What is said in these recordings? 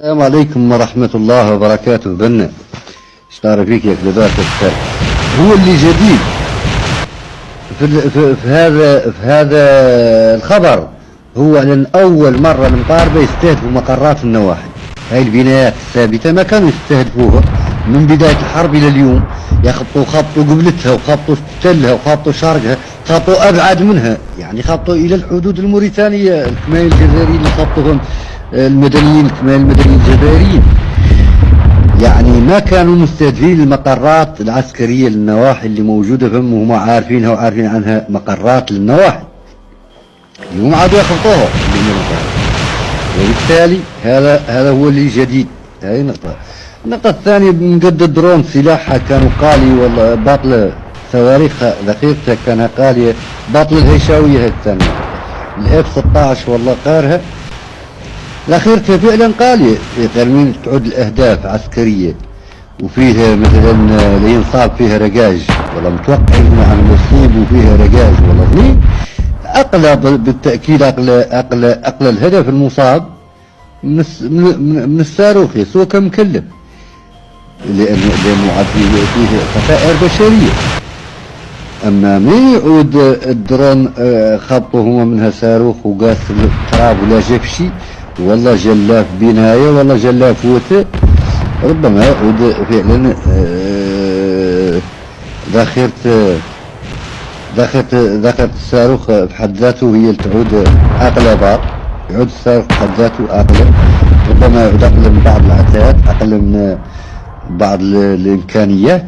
السلام عليكم ورحمة الله وبركاته. بنا اشتار فيك يا كلبات هو اللي جديد في هذا الخبر، هو أن أول مرة المغاربة يستهدفوا مقرات النواحي. هاي البنايات الثابتة ما كانوا يستهدفوها من بداية الحرب إلى اليوم، خبطوا قبلتها وخبطوا تلها وخبطوا شرقها، خبطوا أبعد منها، يعني خبطوا إلى الحدود الموريتانية. الكمائن الجزائريين اللي خبطوهم المدنيين، الكمائن المدنيين الجزائريين، يعني ما كانوا مستهدفين المقرات العسكرية للنواحي اللي موجودة فهم، وهم عارفينها وعارفين عنها مقرات للنواحي. اليوم عادوا يخبطوها، وبالتالي هذا هو اللي جديد. هذه نقطة. النقطة الثانية، مقدد درون سلاحها كانوا قالي والله باطلة، صواريخ ذخيرتها كانها قالية باطلة. الهيشاوية الثانية الاف 16 والله قارها ذخيرتها فعلا قالية، ترمين تعود الأهداف عسكرية، وفيها مثلا لينصاب فيها رقاج، والله متوقع عن مصيب وفيها رقاج، والله ظنين أقلى بالتأكيد، أقلى الهدف المصاب من الصاروخ سوى كم مكلف، لأنه فيه خسائر بشرية. أما من يعود الدرون خبطوا هما منها صاروخ وقاس التراب ولا جاب شي، والله جلاف بناية، والله جلاف فوته، ربما يعود فعلا ذاخرة الصاروخ بحد ذاته هي اللي تعود أقل بار، يعود الصاروخ بحد ذاته أقل، ربما يعود أقل من بعض العتاد، أقل من بعض الإمكانيات،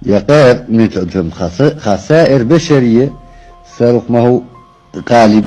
يقال من تعود فهم خسائر بشرية. الصاروخ ما هو غالب.